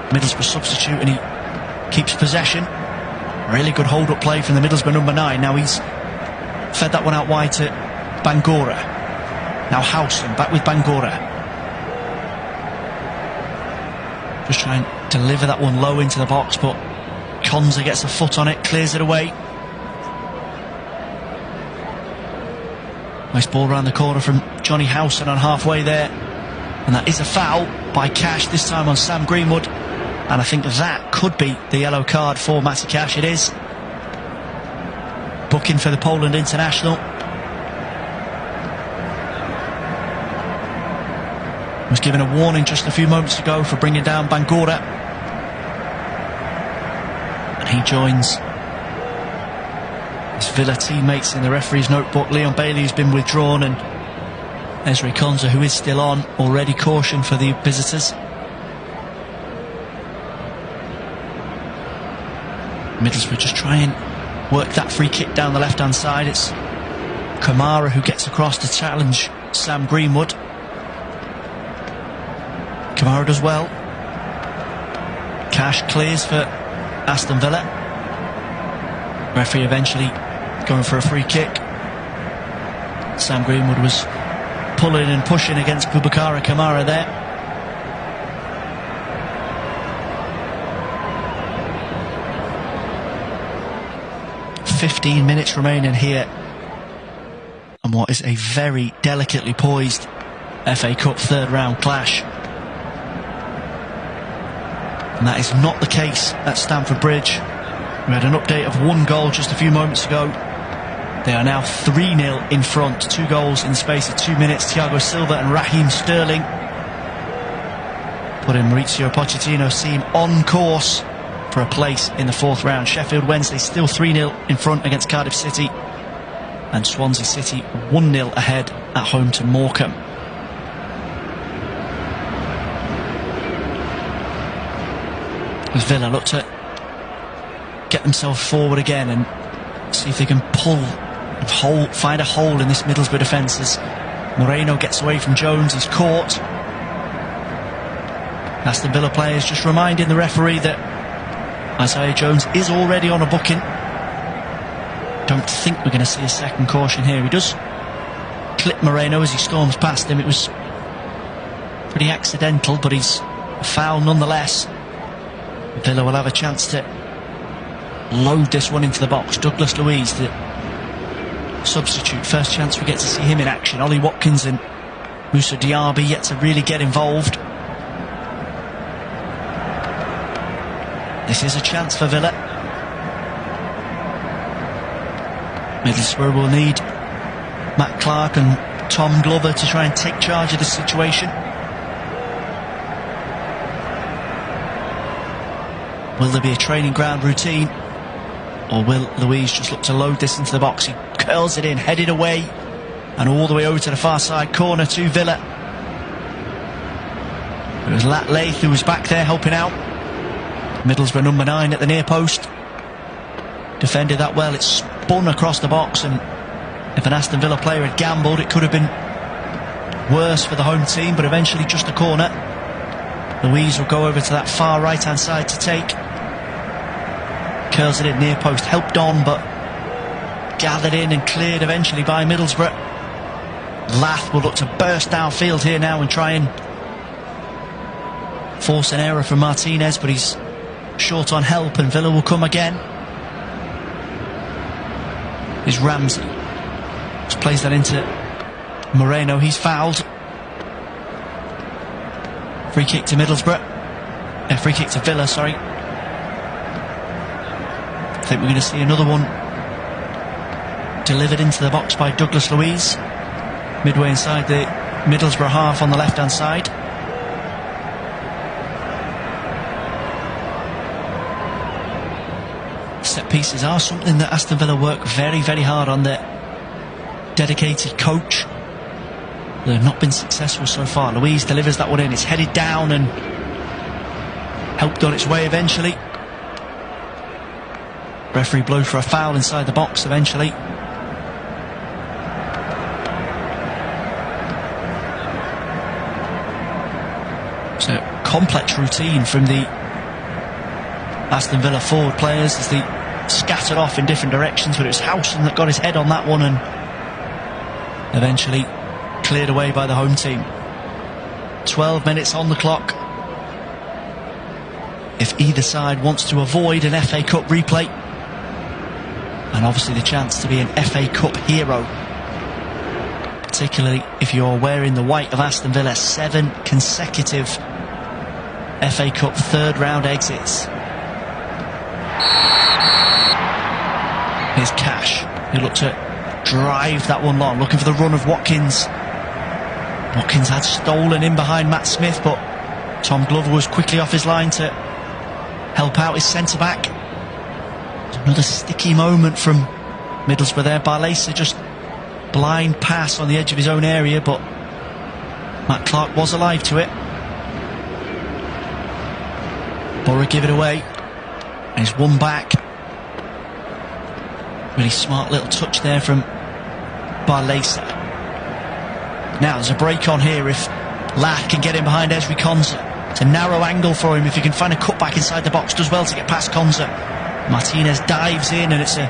Middlesbrough substitute, and he keeps possession. Really good hold-up play from the Middlesbrough number 9. Now he's fed that one out wide to Bangura. Now Howson back with Bangura. Just trying to deliver that one low into the box, but Konza gets a foot on it, clears it away. Nice ball around the corner from Johnny Howson on halfway there. And that is a foul by Cash, this time on Sam Greenwood. And I think that could be the yellow card for Matty Cash. It is. Booking for the Poland international. Was given a warning just a few moments ago for bringing down Bangura. And he joins his Villa teammates in the referee's notebook. Leon Bailey has been withdrawn, and Ezri Konza, who is still on, already cautioned for the visitors. Middlesbrough just try and work that free kick down the left-hand side. It's Kamara who gets across to challenge Sam Greenwood. Kamara does well. Cash clears for Aston Villa. Referee eventually going for a free kick. Sam Greenwood was pulling and pushing against Boubacara Kamara there. "15 minutes remaining here, and what is a very delicately poised FA Cup third round clash. And that is not the case at Stamford Bridge. We had an update of 1 goal just a few moments ago. They are now 3-0 in front. 2 goals in the space of 2 minutes. Thiago Silva and Raheem Sterling putting Mauricio Pochettino's team on course for a place in the 4th round. Sheffield Wednesday still 3-0 in front against Cardiff City, and Swansea City 1-0 ahead at home to Morecambe. As Villa look to get themselves forward again and see if they can find a hole in this Middlesbrough defence, as Moreno gets away from Jones. He's caught. Aston Villa players just reminding the referee that Isaiah Jones is already on a booking. Don't think we're going to see a second caution here. He does clip Moreno as he storms past him. It was pretty accidental, but he's a foul nonetheless. Villa will have a chance to load this one into the box. Douglas Luiz, the substitute, first chance we get to see him in action. Ollie Watkins and Moussa Diaby yet to really get involved. This is a chance for Villa. Middlesbrough will need Matt Clark and Tom Glover to try and take charge of the situation. Will there be a training ground routine, or will Luiz just look to load this into the box? He curls it in, headed away, and all the way over to the far side corner to Villa. It was Lat Lath who was back there helping out. Middlesbrough number 9 at the near post. Defended that well. It spun across the box, and if an Aston Villa player had gambled, it could have been worse for the home team, but eventually just a corner. Luiz will go over to that far right hand side to take. Curls it in near post, helped on but gathered in and cleared eventually by Middlesbrough. Lath will look to burst downfield here now and try and force an error from Martinez, but he's short on help, and Villa will come again. Is Ramsey. Just plays that into Moreno. He's fouled. Free kick to Middlesbrough. Free kick to Villa, sorry. I think we're going to see another one delivered into the box by Douglas Luiz, midway inside the Middlesbrough half on the left hand side. Set pieces are something that Aston Villa work very, very hard on. Their dedicated coach, they've not been successful so far. Luiz delivers that one in. It's headed down and helped on its way eventually. Referee blows for a foul inside the box eventually. So complex routine from the Aston Villa forward players as they scattered off in different directions, but it was Howson that got his head on that one and eventually cleared away by the home team. 12 minutes on the clock. If either side wants to avoid an FA Cup replay, and obviously the chance to be an FA Cup hero, particularly if you're wearing the white of Aston Villa, 7 consecutive FA Cup third round exits. Here's Cash, who looked to drive that one long, looking for the run of Watkins. Watkins had stolen in behind Matt Smith, but Tom Glover was quickly off his line to help out his centre-back. Another sticky moment from Middlesbrough there. Barlaser just blind pass on the edge of his own area, but Matt Clark was alive to it. Borough give it away, and he's won back. Really smart little touch there from Barlaser. Now there's a break on here if Lath can get in behind Ezri Konsa. It's a narrow angle for him if he can find a cutback inside the box. Does well to get past Konsa. Martinez dives in and it's a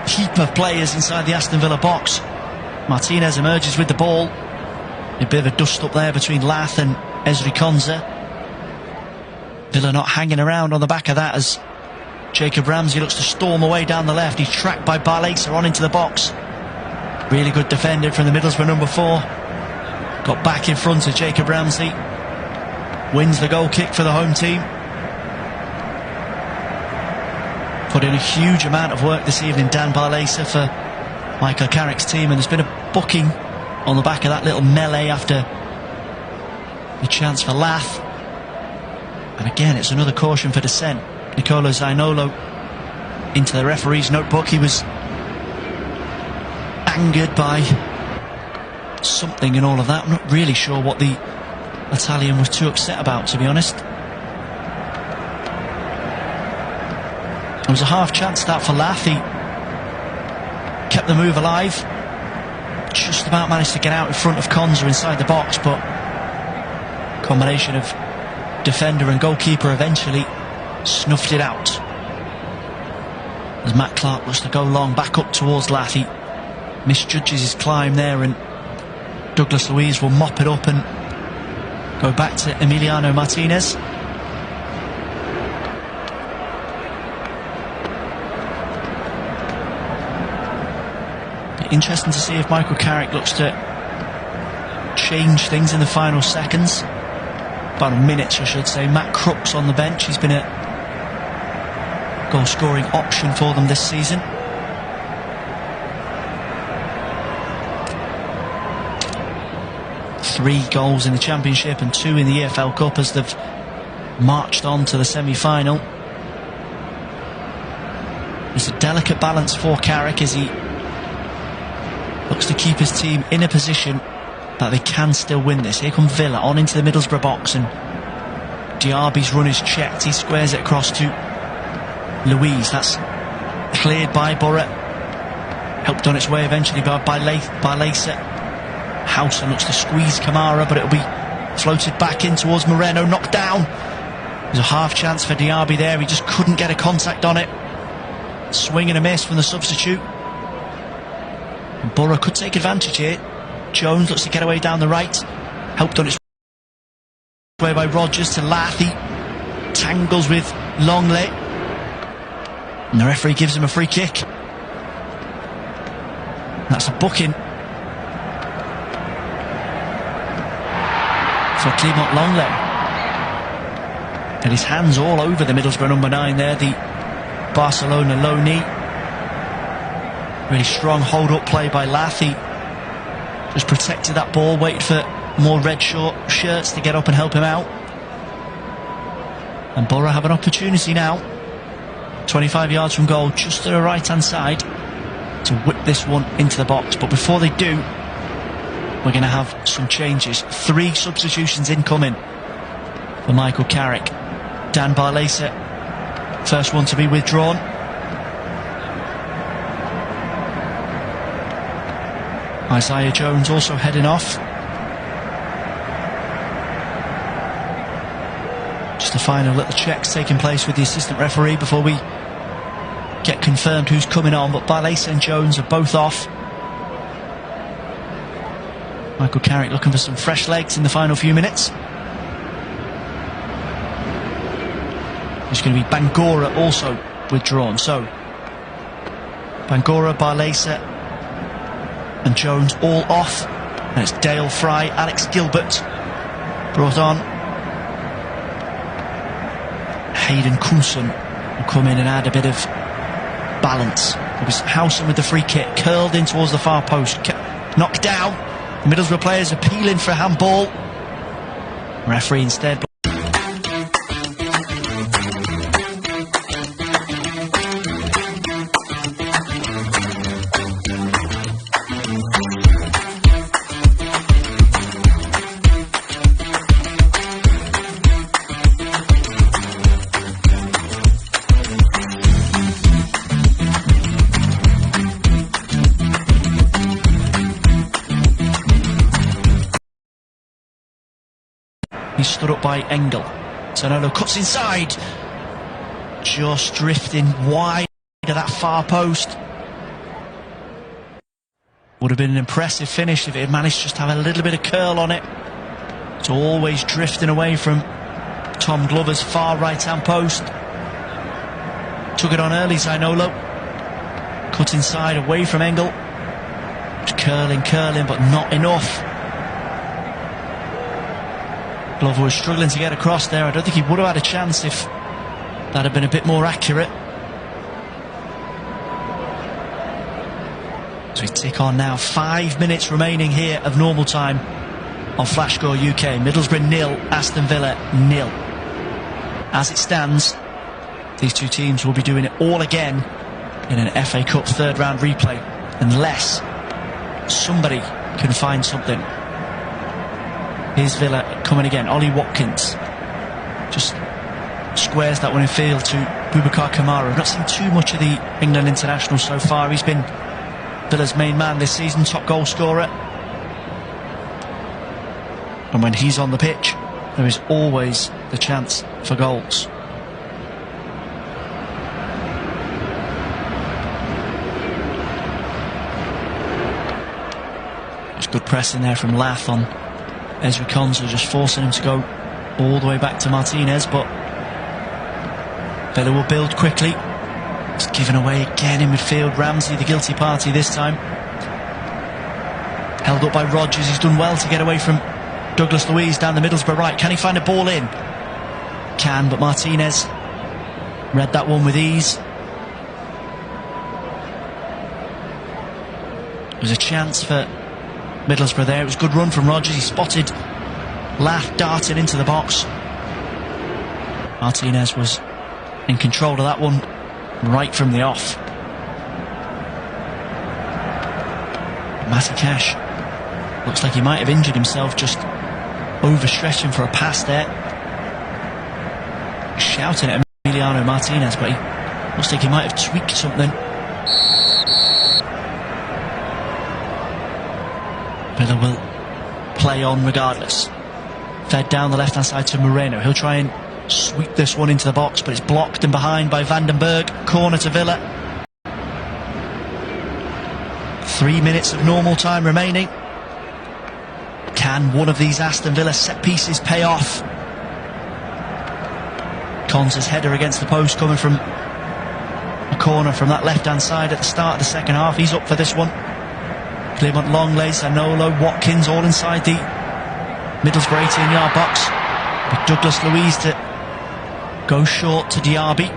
heap of players inside the Aston Villa box. Martinez emerges with the ball. A bit of a dust up there between Lath and Ezri Konsa. Villa not hanging around on the back of that as Jacob Ramsey looks to storm away down the left. He's tracked by Barlaser on into the box. Really good defended from the Middlesbrough number 4. Got back in front of Jacob Ramsey. Wins the goal kick for the home team. Put in a huge amount of work this evening, Dan Barlaser, for Michael Carrick's team, and there's been a booking on the back of that little melee after the chance for Lath. And again, it's another caution for dissent. Nicolo Zainolo into the referee's notebook. He was angered by something in all of that. I'm not really sure what the Italian was too upset about, to be honest. It was a half chance start for Lath. He kept the move alive, just about managed to get out in front of Konsa inside the box, but combination of defender and goalkeeper eventually snuffed it out. As Matt Clark looks to go long back up towards Lath, he misjudges his climb there, and Douglas Luiz will mop it up and go back to Emiliano Martinez. Interesting to see if Michael Carrick looks to change things in the final seconds. About a minute, I should say. Matt Crooks on the bench. He's been a goal-scoring option for them this season. Three goals in the Championship and 2 in the EFL Cup as they've marched on to the semi-final. It's a delicate balance for Carrick as he looks to keep his team in a position that they can still win this. Here come Villa on into the Middlesbrough box, and Diaby's run is checked. He squares it across to Luiz. That's cleared by Borough. Helped on its way eventually by Barlaser. Howson looks to squeeze Kamara, but it'll be floated back in towards Moreno. Knocked down. There's a half chance for Diaby there. He just couldn't get a contact on it. Swing and a miss from the substitute. And Borough could take advantage here. Jones looks to get away down the right. Helped on its way by Rodgers to Lath. He tangles with Longley. And the referee gives him a free kick. That's a booking for Clement Longley. And his hands all over the Middlesbrough number 9 there, the Barcelona loanee. Really strong hold-up play by Lath. He just protected that ball, waited for more red shirts to get up and help him out. And Borough have an opportunity now, 25 yards from goal, just to the right-hand side, to whip this one into the box. But before they do, we're going to have some changes. 3 substitutions incoming for Michael Carrick. Dan Barlaser, first one to be withdrawn. Isaiah Jones also heading off. Just the final little checks taking place with the assistant referee before we get confirmed who's coming on. But Barlaser and Jones are both off. Michael Carrick looking for some fresh legs in the final few minutes. There's going to be Bangura also withdrawn. So Bangura, Barlaser and Jones all off. And it's Dale Fry, Alex Gilbert brought on. Hayden Coulson will come in and add a bit of balance. It was Howson with the free kick, curled in towards the far post, knocked down. The Middlesbrough players appealing for a handball. Referee instead. He's stood up by Engel. Sonolo cuts inside. Just drifting wide of that far post. Would have been an impressive finish if it had managed just to have a little bit of curl on it. It's always drifting away from Tom Glover's far right hand post. Took it on early, Zainolo. Cut inside away from Engel. Just curling, but not enough. Glover was struggling to get across there. I don't think he would have had a chance if that had been a bit more accurate. So we tick on now. 5 minutes remaining here of normal time on Flash Score UK. Middlesbrough 0, Aston Villa 0. As it stands, these two teams will be doing it all again in an FA Cup third round replay, unless somebody can find something. Here's Villa coming again. Ollie Watkins just squares that one in field to Boubacar Kamara. I've not seen too much of the England international so far. He's been Villa's main man this season, top goal scorer. And when he's on the pitch, there is always the chance for goals. There's good pressing there from Lath on Ezri Konsa, just forcing him to go all the way back to Martinez, but Villa will build quickly. It's given away again in midfield. Ramsey, the guilty party this time. Held up by Rodgers. He's done well to get away from Douglas Luiz down the Middlesbrough right. Can he find a ball in? Can, but Martinez read that one with ease. There was a chance for Middlesbrough there. It was a good run from Rodgers. He spotted Lath darting into the box. Martinez was in control of that one right from the off. Matty Cash looks like he might have injured himself just overstretching for a pass there. Shouting at Emiliano Martinez, but he looks like he might have tweaked something. Villa will play on regardless. Fed down the left hand side to Moreno. He'll try and sweep this one into the box, but it's blocked and behind by Vandenberg. Corner to Villa. 3 minutes of normal time remaining. Can one of these Aston Villa set pieces pay off? Konsa's header against the post coming from a corner from that left hand side at the start of the second half. He's up for this one. Clement Longley, Zanolo, Watkins all inside the Middlesbrough 18-yard box, with Douglas Luiz to go short to Diaby.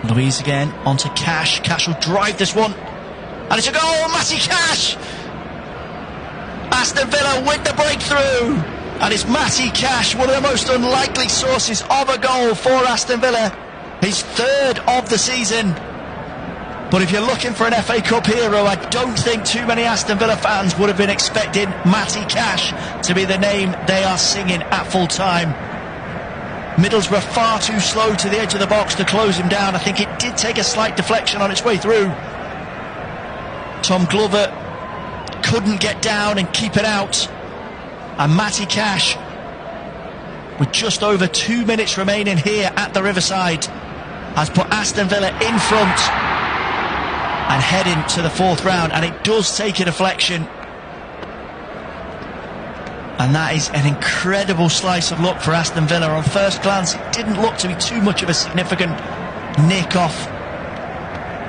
Luiz again onto Cash. Cash will drive this one, and it's a goal. Matty Cash. Aston Villa with the breakthrough, and it's Matty Cash, one of the most unlikely sources of a goal for Aston Villa. His third of the season. But if you're looking for an FA Cup hero, I don't think too many Aston Villa fans would have been expecting Matty Cash to be the name they are singing at full time. Middlesbrough far too slow to the edge of the box to close him down. I think it did take a slight deflection on its way through. Tom Glover couldn't get down and keep it out. And Matty Cash with just over 2 minutes remaining here at the Riverside, has put Aston Villa in front and heading to the fourth round, and it does take a deflection. And that is an incredible slice of luck for Aston Villa. On first glance, it didn't look to be too much of a significant nick off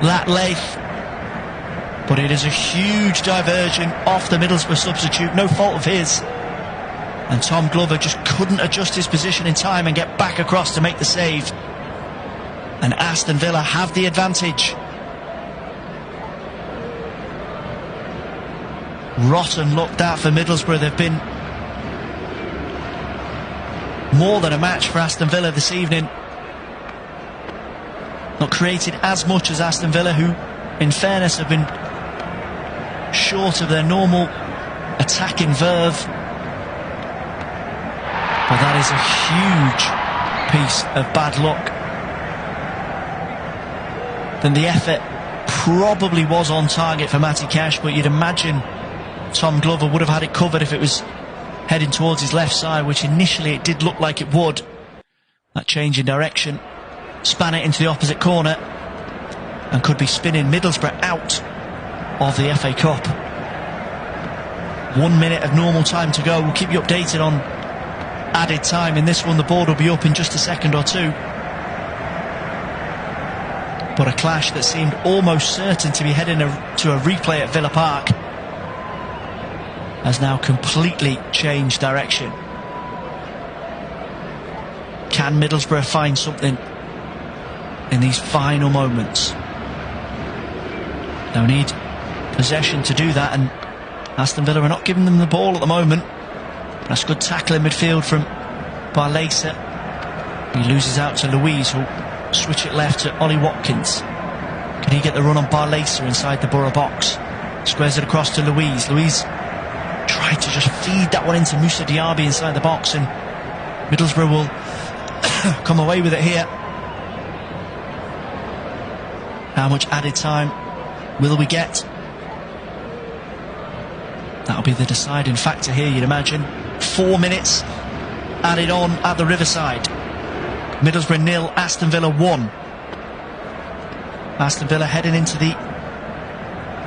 Lat Lath, but it is a huge diversion off the Middlesbrough substitute, no fault of his. And Tom Glover just couldn't adjust his position in time and get back across to make the save. And Aston Villa have the advantage. Rotten luck that for Middlesbrough. They've been more than a match for Aston Villa this evening. Not created as much as Aston Villa, who, in fairness, have been short of their normal attacking verve. But that is a huge piece of bad luck. Then the effort probably was on target for Matty Cash, but you'd imagine Tom Glover would have had it covered if it was heading towards his left side, which initially it did look like it would. That change in direction span it into the opposite corner and could be spinning Middlesbrough out of the FA Cup. 1 minute of normal time to go. We'll keep you updated on added time in this one. The board will be up in just a second or two. But a clash that seemed almost certain to be heading to a replay at Villa Park has now completely changed direction. Can Middlesbrough find something in these final moments? They'll need possession to do that, and Aston Villa are not giving them the ball at the moment. That's good tackle in midfield from Barlaser. He loses out to Louise, who'll switch it left to Ollie Watkins. Can he get the run on Barlaser inside the Borough box? Squares it across to Louise. Louise tried to just feed that one into Moussa Diaby inside the box, and Middlesbrough will come away with it here. How much added time will we get? That'll be the deciding factor here, you'd imagine. 4 minutes added on at the Riverside. Middlesbrough 0, Aston Villa 1. Aston Villa heading into the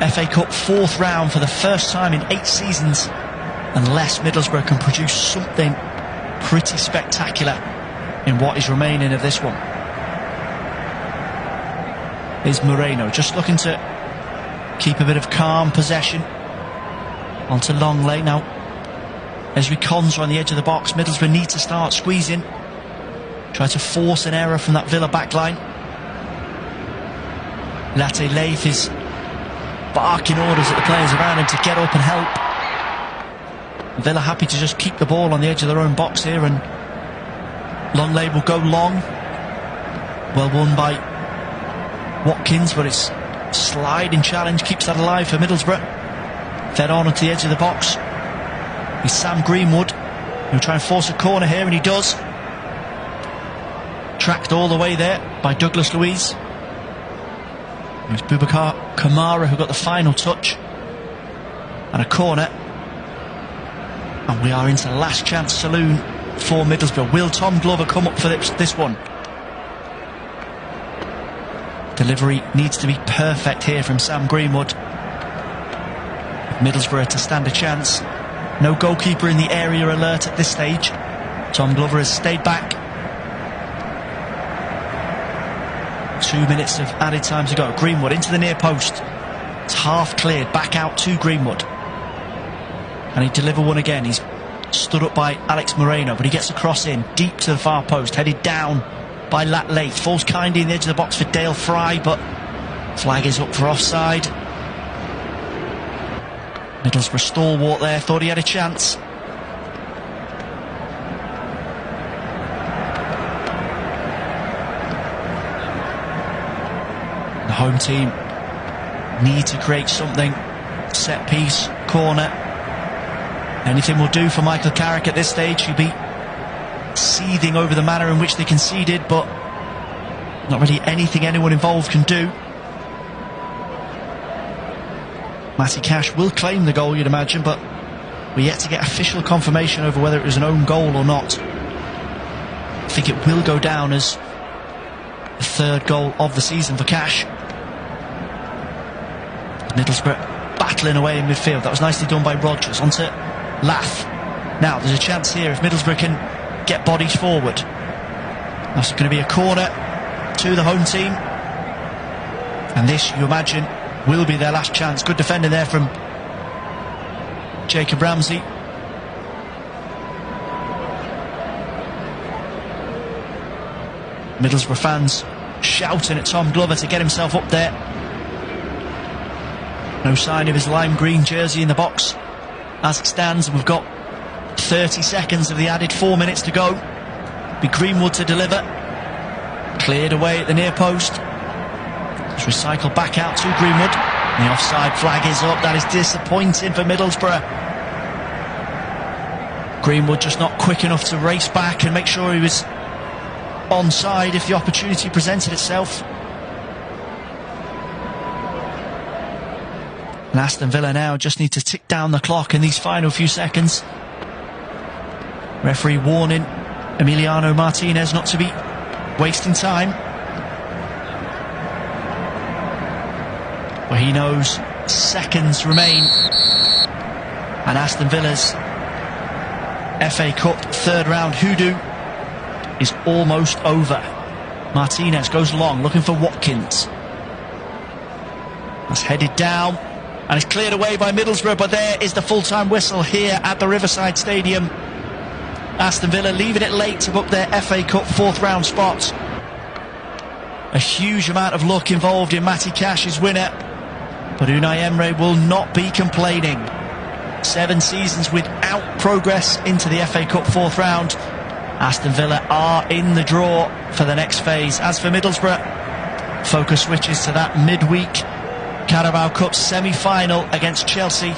FA Cup fourth round for the first time in 8 seasons, unless Middlesbrough can produce something pretty spectacular in what is remaining of this one. Is Moreno just looking to keep a bit of calm possession. Onto Longley now. Ezri Konsa on the edge of the box. Middlesbrough need to start squeezing. Try to force an error from that Villa backline. Latte Lath is barking orders at the players around him to get up and help. Villa happy to just keep the ball on the edge of their own box here, and Longley will go long. Well won by Watkins, but it's sliding challenge keeps that alive for Middlesbrough. Fed on at the edge of the box is Sam Greenwood, who'll try and force a corner here, and he does. Tracked all the way there by Douglas Luiz. It was Boubacar Kamara who got the final touch, and a corner. And we are into last chance saloon for Middlesbrough. Will Tom Glover come up for this one? Delivery needs to be perfect here from Sam Greenwood. Middlesbrough to stand a chance. No goalkeeper in the area alert at this stage. Tom Glover has stayed back. 2 minutes of added time to go. Greenwood into the near post. It's half cleared. Back out to Greenwood. And he delivered one again. He's stood up by Alex Moreno, but he gets a cross in deep to the far post, headed down by Lat Lath. Falls kindly in the edge of the box for Dale Fry, but flag is up for offside. Middlesbrough stalwart there, thought he had a chance. The home team need to create something. Set piece, corner. Anything will do for Michael Carrick at this stage. He'll be seething over the manner in which they conceded, but not really anything anyone involved can do. Matty Cash will claim the goal, you'd imagine, but we're yet to get official confirmation over whether it was an own goal or not. think it will go down as the third goal of the season for Cash. Middlesbrough battling away in midfield. That was nicely done by Rodgers. Onto Lath. Now there's a chance here if Middlesbrough can get bodies forward. That's going to be a corner to the home team. And this, you imagine, will be their last chance. Good defending there from Jacob Ramsey. Middlesbrough fans shouting at Tom Glover to get himself up there. No sign of his lime green jersey in the box as it stands, and we've got 30 seconds of the added 4 minutes to go. Be Greenwood to deliver. Cleared away at the near post. It's recycled back out to Greenwood. And the offside flag is up. That is disappointing for Middlesbrough. Greenwood just not quick enough to race back and make sure he was onside if the opportunity presented itself. And Aston Villa now just need to tick down the clock in these final few seconds. Referee warning Emiliano Martinez not to be wasting time. But he knows seconds remain. And Aston Villa's FA Cup third round hoodoo is almost over. Martinez goes long, looking for Watkins. That's headed down. And it's cleared away by Middlesbrough, but there is the full-time whistle here at the Riverside Stadium. Aston Villa leaving it late to book their FA Cup fourth round spot. A huge amount of luck involved in Matty Cash's winner, but Unai Emery will not be complaining. 7 seasons without progress into the FA Cup fourth round. Aston Villa are in the draw for the next phase. As for Middlesbrough, focus switches to that midweek Carabao Cup semi-final against Chelsea,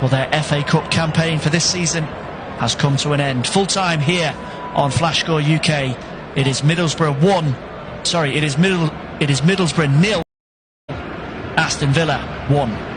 but their FA Cup campaign for this season has come to an end. Full time here on Flash Score UK. It is Middlesbrough 1. Sorry, it is Middlesbrough 0. Aston Villa 1.